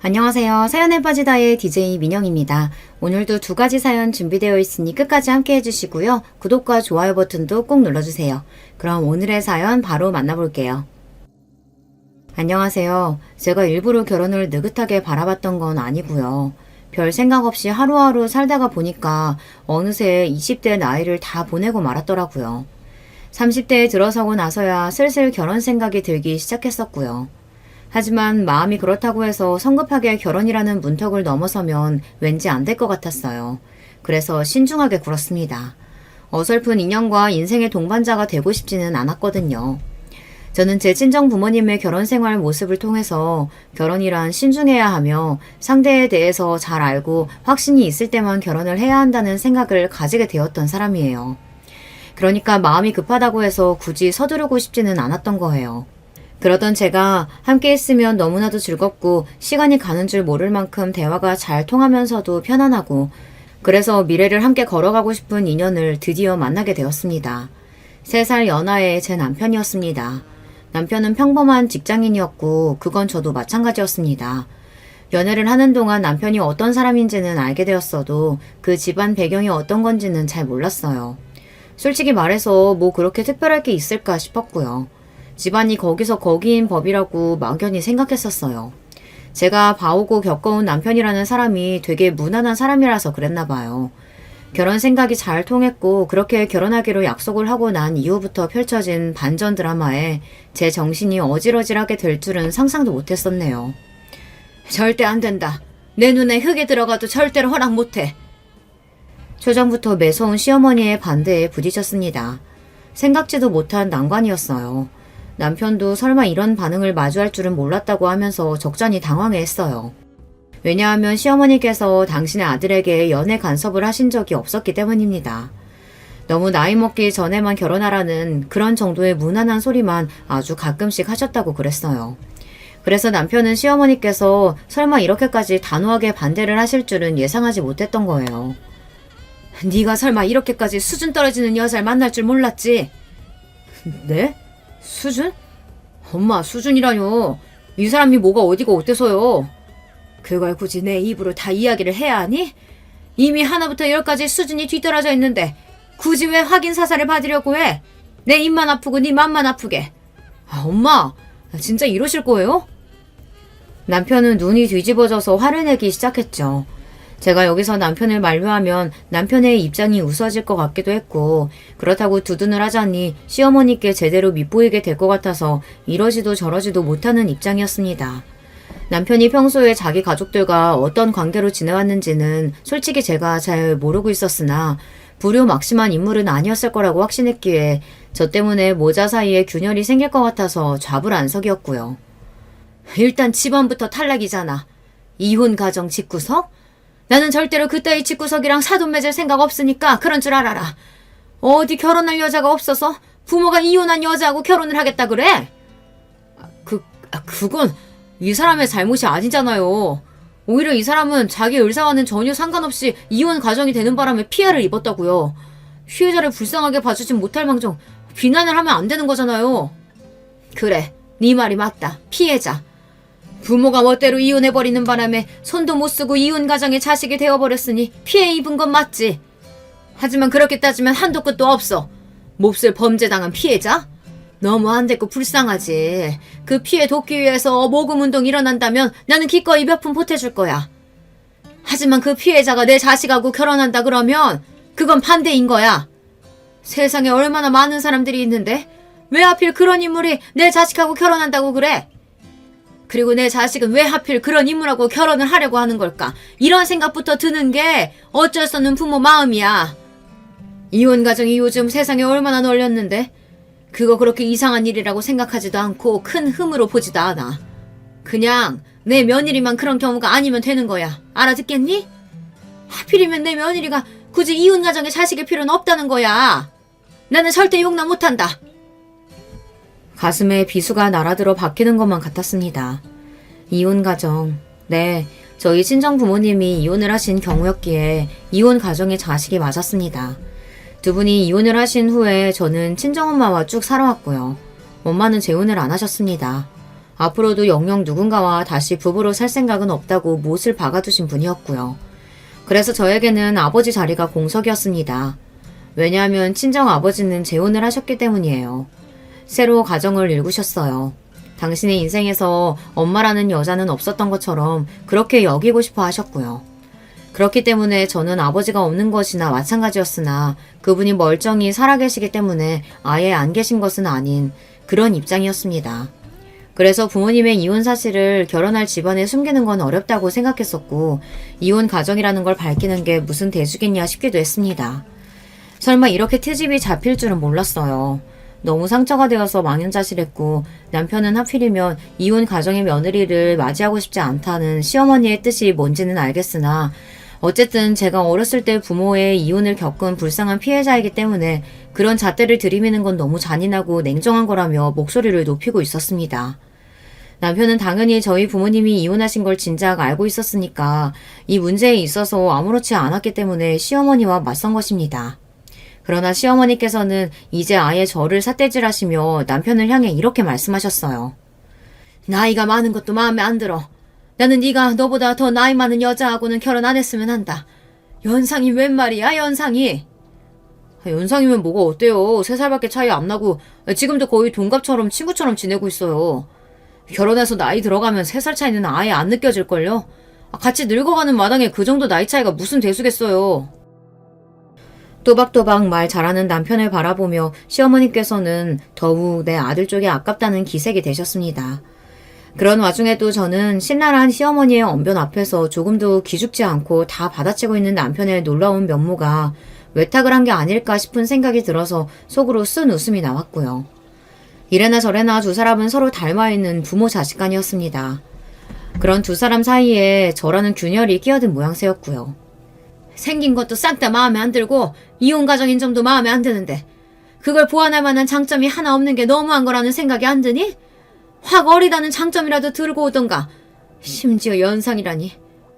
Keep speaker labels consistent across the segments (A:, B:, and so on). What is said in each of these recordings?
A: 안녕하세요. 사연에 빠지다의 DJ 민영입니다. 오늘도 두 가지 사연 준비되어 있으니 끝까지 함께 해주시고요. 구독과 좋아요 버튼도 꼭 눌러주세요. 그럼 오늘의 사연 바로 만나볼게요. 안녕하세요. 제가 일부러 결혼을 느긋하게 바라봤던 건 아니고요. 별 생각 없이 하루하루 살다가 보니까 어느새 20대 나이를 다 보내고 말았더라고요. 30대에 들어서고 나서야 슬슬 결혼 생각이 들기 시작했었고요. 하지만 마음이 그렇다고 해서 성급하게 결혼이라는 문턱을 넘어서면 왠지 안 될 것 같았어요. 그래서 신중하게 굴었습니다. 어설픈 인연과 인생의 동반자가 되고 싶지는 않았거든요. 저는 제 친정 부모님의 결혼 생활 모습을 통해서 결혼이란 신중해야 하며 상대에 대해서 잘 알고 확신이 있을 때만 결혼을 해야 한다는 생각을 가지게 되었던 사람이에요. 그러니까 마음이 급하다고 해서 굳이 서두르고 싶지는 않았던 거예요. 그러던 제가 함께 있으면 너무나도 즐겁고 시간이 가는 줄 모를 만큼 대화가 잘 통하면서도 편안하고 그래서 미래를 함께 걸어가고 싶은 인연을 드디어 만나게 되었습니다. 3살 연하의 제 남편이었습니다. 남편은 평범한 직장인이었고 그건 저도 마찬가지였습니다. 연애를 하는 동안 남편이 어떤 사람인지는 알게 되었어도 그 집안 배경이 어떤 건지는 잘 몰랐어요. 솔직히 말해서 뭐 그렇게 특별할 게 있을까 싶었고요. 집안이 거기서 거기인 법이라고 막연히 생각했었어요. 제가 봐오고 겪어온 남편이라는 사람이 되게 무난한 사람이라서 그랬나 봐요. 결혼 생각이 잘 통했고 그렇게 결혼하기로 약속을 하고 난 이후부터 펼쳐진 반전 드라마에 제 정신이 어질어질하게 될 줄은 상상도 못했었네요. 절대 안 된다. 내 눈에 흙이 들어가도 절대로 허락 못해. 초전부터 매서운 시어머니의 반대에 부딪혔습니다. 생각지도 못한 난관이었어요. 남편도 설마 이런 반응을 마주할 줄은 몰랐다고 하면서 적잖이 당황해했어요. 왜냐하면 시어머니께서 당신의 아들에게 연애 간섭을 하신 적이 없었기 때문입니다. 너무 나이 먹기 전에만 결혼하라는 그런 정도의 무난한 소리만 아주 가끔씩 하셨다고 그랬어요. 그래서 남편은 시어머니께서 설마 이렇게까지 단호하게 반대를 하실 줄은 예상하지 못했던 거예요. 네가 설마 이렇게까지 수준 떨어지는 여자를 만날 줄 몰랐지? 네? 수준? 엄마, 수준이라뇨. 이 사람이 뭐가 어디가 어때서요? 그걸 굳이 내 입으로 다 이야기를 해야 하니? 이미 하나부터 열까지 수준이 뒤떨어져 있는데 굳이 왜 확인 사살을 받으려고 해? 내 입만 아프고 네 맘만 아프게. 엄마, 진짜 이러실 거예요? 남편은 눈이 뒤집어져서 화를 내기 시작했죠. 제가 여기서 남편을 만류하면 남편의 입장이 우스워질 것 같기도 했고 그렇다고 두둔을 하자니 시어머니께 제대로 밉보이게 될 것 같아서 이러지도 저러지도 못하는 입장이었습니다. 남편이 평소에 자기 가족들과 어떤 관계로 지내왔는지는 솔직히 제가 잘 모르고 있었으나 불효막심한 인물은 아니었을 거라고 확신했기에 저 때문에 모자 사이에 균열이 생길 것 같아서 좌불안석이었고요. 일단 집안부터 탈락이잖아. 이혼 가정 집구석? 나는 절대로 그따위 집구석이랑 사돈 맺을 생각 없으니까 그런 줄 알아라. 어디 결혼할 여자가 없어서 부모가 이혼한 여자하고 결혼을 하겠다 그래? 그건 이 사람의 잘못이 아니잖아요. 오히려 이 사람은 자기 의사와는 전혀 상관없이 이혼 가정이 되는 바람에 피해를 입었다고요. 피해자를 불쌍하게 봐주진 못할 망정 비난을 하면 안 되는 거잖아요. 그래, 네 말이 맞다. 피해자. 부모가 멋대로 이혼해버리는 바람에 손도 못 쓰고 이혼 가정의 자식이 되어버렸으니 피해 입은 건 맞지. 하지만 그렇게 따지면 한도 끝도 없어. 몹쓸 범죄당한 피해자? 너무 안 됐고 불쌍하지. 그 피해 돕기 위해서 모금운동 일어난다면 나는 기꺼이 몇 푼 보태줄 거야. 하지만 그 피해자가 내 자식하고 결혼한다 그러면 그건 반대인 거야. 세상에 얼마나 많은 사람들이 있는데 왜 하필 그런 인물이 내 자식하고 결혼한다고 그래? 그리고 내 자식은 왜 하필 그런 인물하고 결혼을 하려고 하는 걸까? 이런 생각부터 드는 게 어쩔 수 없는 부모 마음이야. 이혼 가정이 요즘 세상에 얼마나 널렸는데 그거 그렇게 이상한 일이라고 생각하지도 않고 큰 흠으로 보지도 않아. 그냥 내 며느리만 그런 경우가 아니면 되는 거야. 알아듣겠니? 하필이면 내 며느리가 굳이 이혼 가정에 자식일 필요는 없다는 거야. 나는 절대 용납 못한다. 가슴에 비수가 날아들어 박히는 것만 같았습니다. 이혼 가정. 네, 저희 친정 부모님이 이혼을 하신 경우였기에 이혼 가정의 자식이 맞았습니다. 두 분이 이혼을 하신 후에 저는 친정엄마와 쭉 살아왔고요. 엄마는 재혼을 안 하셨습니다. 앞으로도 영영 누군가와 다시 부부로 살 생각은 없다고 못을 박아두신 분이었고요. 그래서 저에게는 아버지 자리가 공석이었습니다. 왜냐하면 친정 아버지는 재혼을 하셨기 때문이에요. 새로 가정을 일구셨어요. 당신의 인생에서 엄마라는 여자는 없었던 것처럼 그렇게 여기고 싶어 하셨고요. 그렇기 때문에 저는 아버지가 없는 것이나 마찬가지였으나 그분이 멀쩡히 살아계시기 때문에 아예 안 계신 것은 아닌 그런 입장이었습니다. 그래서 부모님의 이혼 사실을 결혼할 집안에 숨기는 건 어렵다고 생각했었고 이혼 가정이라는 걸 밝히는 게 무슨 대수겠냐 싶기도 했습니다. 설마 이렇게 트집이 잡힐 줄은 몰랐어요. 너무 상처가 되어서 망연자실했고 남편은 하필이면 이혼 가정의 며느리를 맞이하고 싶지 않다는 시어머니의 뜻이 뭔지는 알겠으나 어쨌든 제가 어렸을 때 부모의 이혼을 겪은 불쌍한 피해자이기 때문에 그런 잣대를 들이미는 건 너무 잔인하고 냉정한 거라며 목소리를 높이고 있었습니다. 남편은 당연히 저희 부모님이 이혼하신 걸 진작 알고 있었으니까 이 문제에 있어서 아무렇지 않았기 때문에 시어머니와 맞선 것입니다. 그러나 시어머니께서는 이제 아예 저를 삿대질하시며 남편을 향해 이렇게 말씀하셨어요. 나이가 많은 것도 마음에 안 들어. 나는 네가 너보다 더 나이 많은 여자하고는 결혼 안 했으면 한다. 연상이 웬 말이야, 연상이? 연상이면 뭐가 어때요? 3살밖에 차이 안 나고 지금도 거의 동갑처럼 친구처럼 지내고 있어요. 결혼해서 나이 들어가면 3살 차이는 아예 안 느껴질걸요? 같이 늙어가는 마당에 그 정도 나이 차이가 무슨 대수겠어요. 또박또박 말 잘하는 남편을 바라보며 시어머니께서는 더욱 내 아들 쪽이 아깝다는 기색이 되셨습니다. 그런 와중에도 저는 신랄한 시어머니의 언변 앞에서 조금도 기죽지 않고 다 받아치고 있는 남편의 놀라운 면모가 외탁을 한 게 아닐까 싶은 생각이 들어서 속으로 쓴 웃음이 나왔고요. 이래나 저래나 두 사람은 서로 닮아있는 부모 자식간이었습니다. 그런 두 사람 사이에 저라는 균열이 끼어든 모양새였고요. 생긴 것도 싹 다 마음에 안 들고 이혼 가정인 점도 마음에 안 드는데 그걸 보완할 만한 장점이 하나 없는 게 너무한 거라는 생각이 안 드니? 확 어리다는 장점이라도 들고 오던가. 심지어 연상이라니.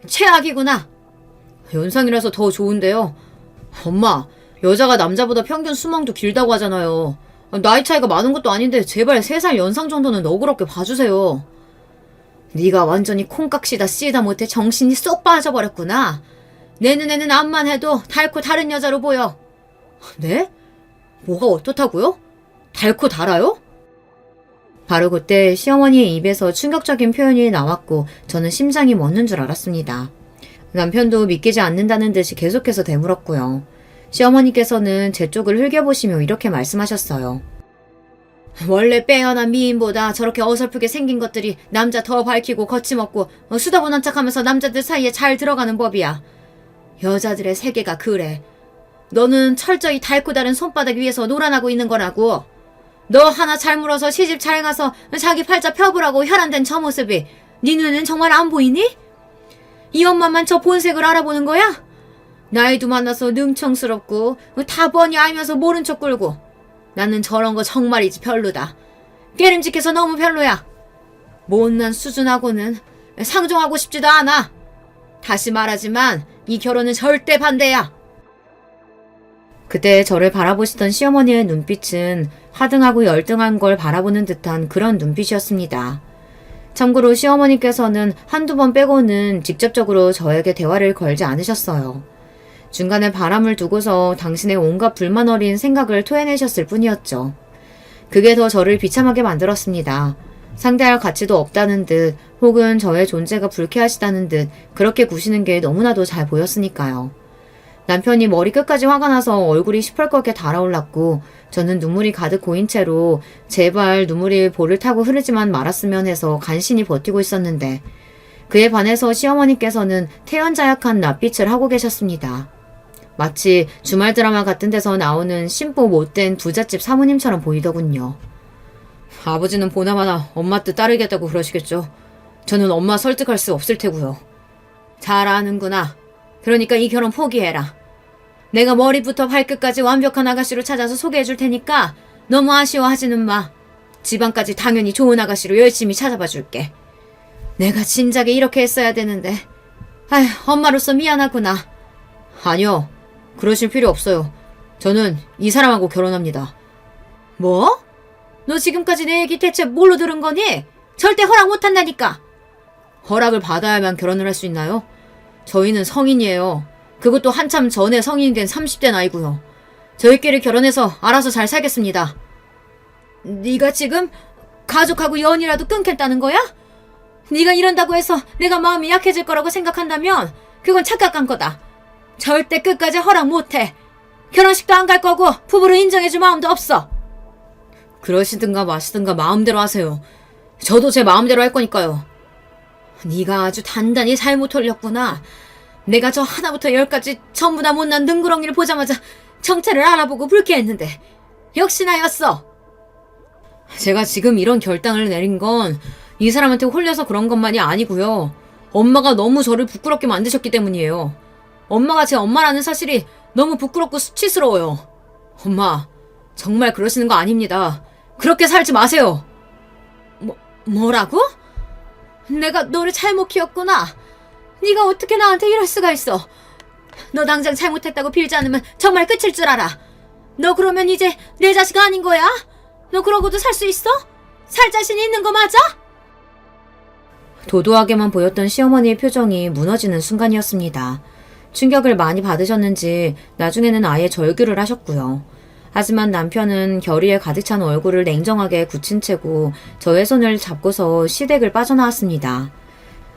A: 최악이구나. 연상이라서 더 좋은데요. 엄마, 여자가 남자보다 평균 수명도 길다고 하잖아요. 나이 차이가 많은 것도 아닌데 제발 3살 연상 정도는 너그럽게 봐주세요. 네가 완전히 콩깍시다 씨다 못해 정신이 쏙 빠져버렸구나. 내 눈에는 암만 해도 닳고 다른 여자로 보여. 네? 뭐가 어떻다고요? 닳고 달아요? 바로 그때 시어머니의 입에서 충격적인 표현이 나왔고 저는 심장이 멎는 줄 알았습니다. 남편도 믿기지 않는다는 듯이 계속해서 되물었고요. 시어머니께서는 제 쪽을 흘겨보시며 이렇게 말씀하셨어요. 원래 빼어난 미인보다 저렇게 어설프게 생긴 것들이 남자 더 밝히고 거침없고 수다보는 척하면서 남자들 사이에 잘 들어가는 법이야. 여자들의 세계가 그래. 너는 철저히 닳고 다른 손바닥 위에서 놀아나고 있는 거라고. 너 하나 잘 물어서 시집 잘 가서 자기 팔자 펴보라고 혈안된 저 모습이 네 눈에는 정말 안 보이니? 이 엄마만 저 본색을 알아보는 거야? 나이도 많아서 능청스럽고 다 뻔히 알면서 모른 척 굴고 나는 저런 거 정말이지 별로다. 깨름직해서 너무 별로야. 못난 수준하고는 상종하고 싶지도 않아. 다시 말하지만 이 결혼은 절대 반대야. 그때 저를 바라보시던 시어머니의 눈빛은 화등하고 열등한 걸 바라보는 듯한 그런 눈빛이었습니다. 참고로 시어머니께서는 한두 번 빼고는 직접적으로 저에게 대화를 걸지 않으셨어요. 중간에 바람을 두고서 당신의 온갖 불만 어린 생각을 토해내셨을 뿐이었죠. 그게 더 저를 비참하게 만들었습니다. 상대할 가치도 없다는 듯 혹은 저의 존재가 불쾌하시다는 듯 그렇게 구시는 게 너무나도 잘 보였으니까요. 남편이 머리 끝까지 화가 나서 얼굴이 시뻘겋게 달아올랐고 저는 눈물이 가득 고인 채로 제발 눈물이 볼을 타고 흐르지만 말았으면 해서 간신히 버티고 있었는데 그에 반해서 시어머니께서는 태연자약한 낯빛을 하고 계셨습니다. 마치 주말 드라마 같은 데서 나오는 심보 못된 부잣집 사모님처럼 보이더군요. 아버지는 보나마나 엄마 뜻 따르겠다고 그러시겠죠. 저는 엄마 설득할 수 없을 테고요. 잘 아는구나. 그러니까 이 결혼 포기해라. 내가 머리부터 발끝까지 완벽한 아가씨로 찾아서 소개해줄 테니까 너무 아쉬워하지는 마. 집안까지 당연히 좋은 아가씨로 열심히 찾아봐 줄게. 내가 진작에 이렇게 했어야 되는데. 아휴, 엄마로서 미안하구나. 아니요. 그러실 필요 없어요. 저는 이 사람하고 결혼합니다. 뭐? 너 지금까지 내 얘기 대체 뭘로 들은 거니? 절대 허락 못한다니까. 허락을 받아야만 결혼을 할 수 있나요? 저희는 성인이에요. 그것도 한참 전에 성인이 된 30대 나이고요. 저희끼리 결혼해서 알아서 잘 살겠습니다. 네가 지금 가족하고 연이라도 끊겠다는 거야? 네가 이런다고 해서 내가 마음이 약해질 거라고 생각한다면 그건 착각한 거다. 절대 끝까지 허락 못해. 결혼식도 안 갈 거고 부부로 인정해줄 마음도 없어. 그러시든가 마시든가 마음대로 하세요. 저도 제 마음대로 할 거니까요. 네가 아주 단단히 잘못 털렸구나. 내가 저 하나부터 열까지 전부 다 못난 능구렁이를 보자마자 정체를 알아보고 불쾌했는데 역시 나였어. 제가 지금 이런 결단을 내린 건 이 사람한테 홀려서 그런 것만이 아니고요. 엄마가 너무 저를 부끄럽게 만드셨기 때문이에요. 엄마가 제 엄마라는 사실이 너무 부끄럽고 수치스러워요. 엄마, 정말 그러시는 거 아닙니다. 그렇게 살지 마세요. 뭐라고? 내가 너를 잘못 키웠구나. 네가 어떻게 나한테 이럴 수가 있어. 너 당장 잘못했다고 빌지 않으면 정말 끝일 줄 알아. 너 그러면 이제 내 자식 아닌 거야? 너 그러고도 살 수 있어? 살 자신 있는 거 맞아? 도도하게만 보였던 시어머니의 표정이 무너지는 순간이었습니다. 충격을 많이 받으셨는지 나중에는 아예 절규를 하셨고요. 하지만 남편은 결의에 가득 찬 얼굴을 냉정하게 굳힌 채고 저의 손을 잡고서 시댁을 빠져나왔습니다.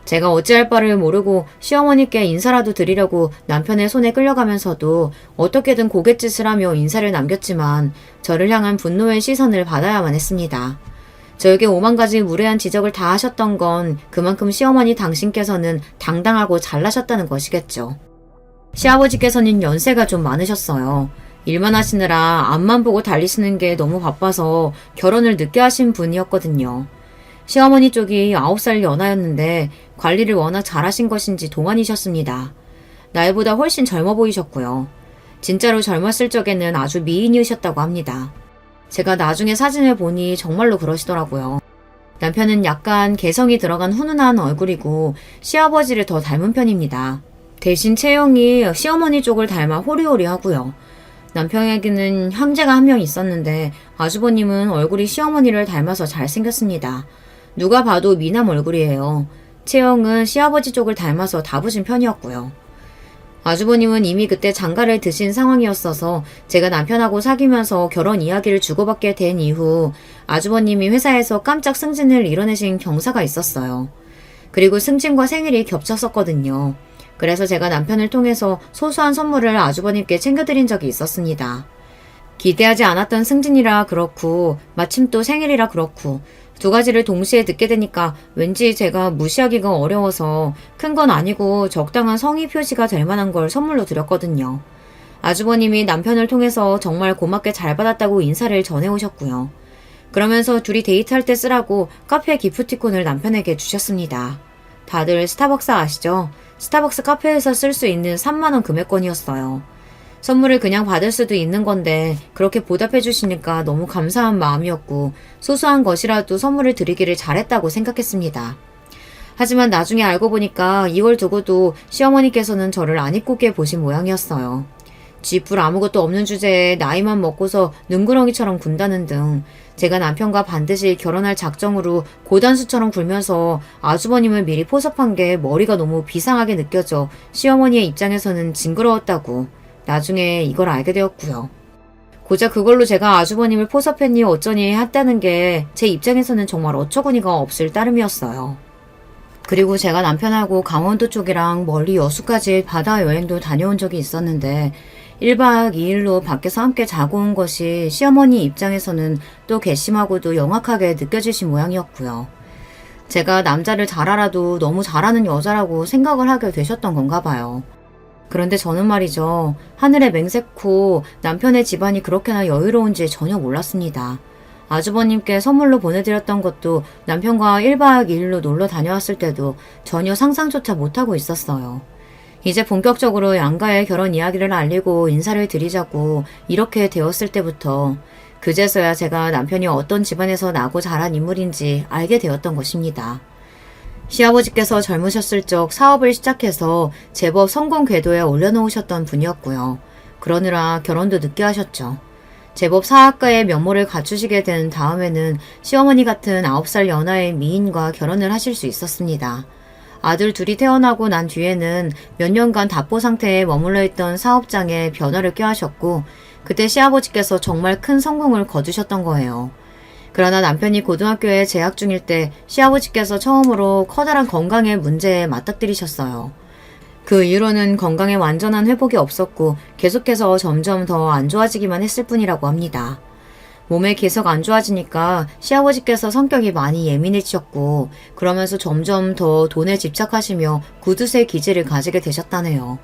A: 제가 어찌할 바를 모르고 시어머니께 인사라도 드리려고 남편의 손에 끌려가면서도 어떻게든 고갯짓을 하며 인사를 남겼지만 저를 향한 분노의 시선을 받아야만 했습니다. 저에게 오만 가지 무례한 지적을 다 하셨던 건 그만큼 시어머니 당신께서는 당당하고 잘나셨다는 것이겠죠. 시아버지께서는 연세가 좀 많으셨어요. 일만 하시느라 앞만 보고 달리시는 게 너무 바빠서 결혼을 늦게 하신 분이었거든요. 시어머니 쪽이 9살 연하였는데 관리를 워낙 잘하신 것인지 동안이셨습니다. 나이보다 훨씬 젊어 보이셨고요. 진짜로 젊었을 적에는 아주 미인이셨다고 합니다. 제가 나중에 사진을 보니 정말로 그러시더라고요. 남편은 약간 개성이 들어간 훈훈한 얼굴이고 시아버지를 더 닮은 편입니다. 대신 체형이 시어머니 쪽을 닮아 호리호리하고요. 남편에게는 형제가 한 명 있었는데 아주버님은 얼굴이 시어머니를 닮아서 잘생겼습니다. 누가 봐도 미남 얼굴이에요. 체형은 시아버지 쪽을 닮아서 다부진 편이었고요. 아주버님은 이미 그때 장가를 드신 상황이었어서 제가 남편하고 사귀면서 결혼 이야기를 주고받게 된 이후 아주버님이 회사에서 깜짝 승진을 이뤄내신 경사가 있었어요. 그리고 승진과 생일이 겹쳤었거든요. 그래서 제가 남편을 통해서 소소한 선물을 아주버님께 챙겨드린 적이 있었습니다. 기대하지 않았던 승진이라 그렇고 마침 또 생일이라 그렇고 두 가지를 동시에 듣게 되니까 왠지 제가 무시하기가 어려워서 큰 건 아니고 적당한 성의 표시가 될 만한 걸 선물로 드렸거든요. 아주버님이 남편을 통해서 정말 고맙게 잘 받았다고 인사를 전해오셨고요. 그러면서 둘이 데이트할 때 쓰라고 카페 기프티콘을 남편에게 주셨습니다. 다들 스타벅스 아시죠? 스타벅스 카페에서 쓸 수 있는 3만원 금액권이었어요. 선물을 그냥 받을 수도 있는 건데 그렇게 보답해 주시니까 너무 감사한 마음이었고 소소한 것이라도 선물을 드리기를 잘했다고 생각했습니다. 하지만 나중에 알고 보니까 이걸 두고도 시어머니께서는 저를 안 이쁘게 보신 모양이었어요. 쥐뿔 아무것도 없는 주제에 나이만 먹고서 능구렁이처럼 군다는 등 제가 남편과 반드시 결혼할 작정으로 고단수처럼 굴면서 아주버님을 미리 포섭한 게 머리가 너무 비상하게 느껴져 시어머니의 입장에서는 징그러웠다고 나중에 이걸 알게 되었고요. 고작 그걸로 제가 아주버님을 포섭했니 어쩌니 했다는 게 제 입장에서는 정말 어처구니가 없을 따름이었어요. 그리고 제가 남편하고 강원도 쪽이랑 멀리 여수까지 바다 여행도 다녀온 적이 있었는데 1박 2일로 밖에서 함께 자고 온 것이 시어머니 입장에서는 또 괘씸하고도 영악하게 느껴지신 모양이었고요. 제가 남자를 잘 알아도 너무 잘하는 여자라고 생각을 하게 되셨던 건가 봐요. 그런데 저는 말이죠. 하늘에 맹세코 남편의 집안이 그렇게나 여유로운지 전혀 몰랐습니다. 아주버님께 선물로 보내드렸던 것도 남편과 1박 2일로 놀러 다녀왔을 때도 전혀 상상조차 못하고 있었어요. 이제 본격적으로 양가의 결혼 이야기를 알리고 인사를 드리자고 이렇게 되었을 때부터 그제서야 제가 남편이 어떤 집안에서 나고 자란 인물인지 알게 되었던 것입니다. 시아버지께서 젊으셨을 적 사업을 시작해서 제법 성공 궤도에 올려놓으셨던 분이었고요. 그러느라 결혼도 늦게 하셨죠. 제법 사학가의 면모를 갖추시게 된 다음에는 시어머니 같은 9살 연하의 미인과 결혼을 하실 수 있었습니다. 아들 둘이 태어나고 난 뒤에는 몇 년간 답보 상태에 머물러 있던 사업장에 변화를 꾀하셨고 그때 시아버지께서 정말 큰 성공을 거두셨던 거예요. 그러나 남편이 고등학교에 재학 중일 때 시아버지께서 처음으로 커다란 건강의 문제에 맞닥뜨리셨어요. 그 이후로는 건강에 완전한 회복이 없었고 계속해서 점점 더 안 좋아지기만 했을 뿐이라고 합니다. 몸에 계속 안 좋아지니까 시아버지께서 성격이 많이 예민해지셨고 그러면서 점점 더 돈에 집착하시며 구두쇠 기질을 가지게 되셨다네요.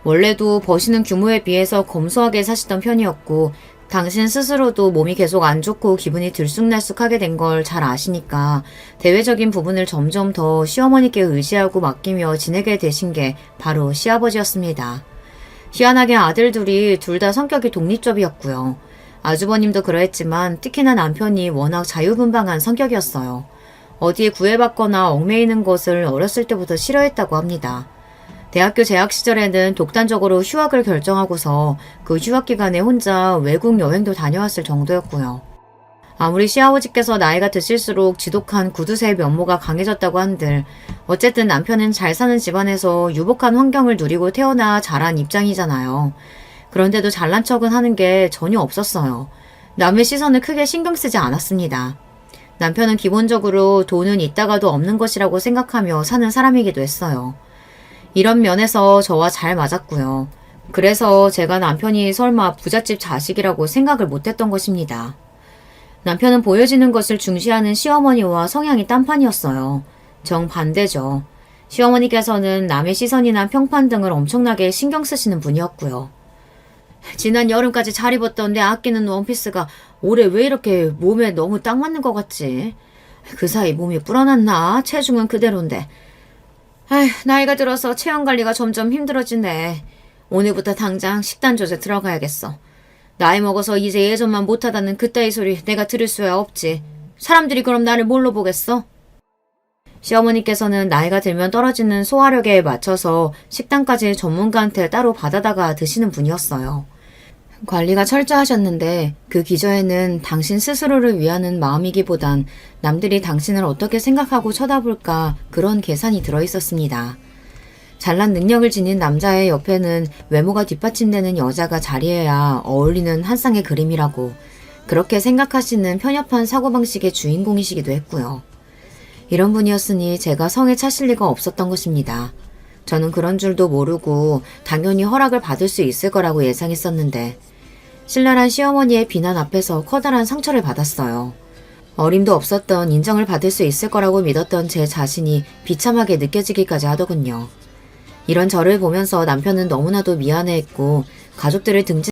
A: 원래도 버시는 규모에 비해서 검소하게 사시던 편이었고 당신 스스로도 몸이 계속 안 좋고 기분이 들쑥날쑥하게 된 걸 잘 아시니까 대외적인 부분을 점점 더 시어머니께 의지하고 맡기며 지내게 되신 게 바로 시아버지였습니다. 희한하게 아들 둘이 둘 다 성격이 독립적이었고요. 아주버님도 그러했지만 특히나 남편이 워낙 자유분방한 성격이었어요. 어디에 구애받거나 얽매이는 것을 어렸을 때부터 싫어했다고 합니다. 대학교 재학 시절에는 독단적으로 휴학을 결정하고서 그 휴학 기간에 혼자 외국 여행도 다녀왔을 정도였고요. 아무리 시아버지께서 나이가 드실수록 지독한 구두쇠의 면모가 강해졌다고 한들 어쨌든 남편은 잘 사는 집안에서 유복한 환경을 누리고 태어나 자란 입장이잖아요. 그런데도 잘난 척은 하는 게 전혀 없었어요. 남의 시선을 크게 신경 쓰지 않았습니다. 남편은 기본적으로 돈은 있다가도 없는 것이라고 생각하며 사는 사람이기도 했어요. 이런 면에서 저와 잘 맞았고요. 그래서 제가 남편이 설마 부잣집 자식이라고 생각을 못했던 것입니다. 남편은 보여지는 것을 중시하는 시어머니와 성향이 딴판이었어요. 정반대죠. 시어머니께서는 남의 시선이나 평판 등을 엄청나게 신경 쓰시는 분이었고요. 지난 여름까지 잘 입었던 내 아끼는 원피스가 올해 왜 이렇게 몸에 너무 딱 맞는 것 같지? 그 사이 몸이 불어났나? 체중은 그대로인데. 아휴, 나이가 들어서 체형 관리가 점점 힘들어지네. 오늘부터 당장 식단 조제 들어가야겠어. 나이 먹어서 이제 예전만 못하다는 그따위 소리 내가 들을 수야 없지. 사람들이 그럼 나를 뭘로 보겠어? 시어머니께서는 나이가 들면 떨어지는 소화력에 맞춰서 식단까지 전문가한테 따로 받아다가 드시는 분이었어요. 관리가 철저하셨는데 그 기저에는 당신 스스로를 위하는 마음이기보단 남들이 당신을 어떻게 생각하고 쳐다볼까 그런 계산이 들어있었습니다. 잘난 능력을 지닌 남자의 옆에는 외모가 뒷받침되는 여자가 자리해야 어울리는 한 쌍의 그림이라고 그렇게 생각하시는 편협한 사고방식의 주인공이시기도 했고요. 이런 분이었으니 제가 성에 차실 리가 없었던 것입니다. 저는 그런 줄도 모르고 당연히 허락을 받을 수 있을 거라고 예상했었는데 신랄한 시어머니의 비난 앞에서 커다란 상처를 받았어요. 어림도 없었던 인정을 받을 수 있을 거라고 믿었던 제 자신이 비참하게 느껴지기까지 하더군요. 이런 저를 보면서 남편은 너무나도 미안해했고 가족들을 등진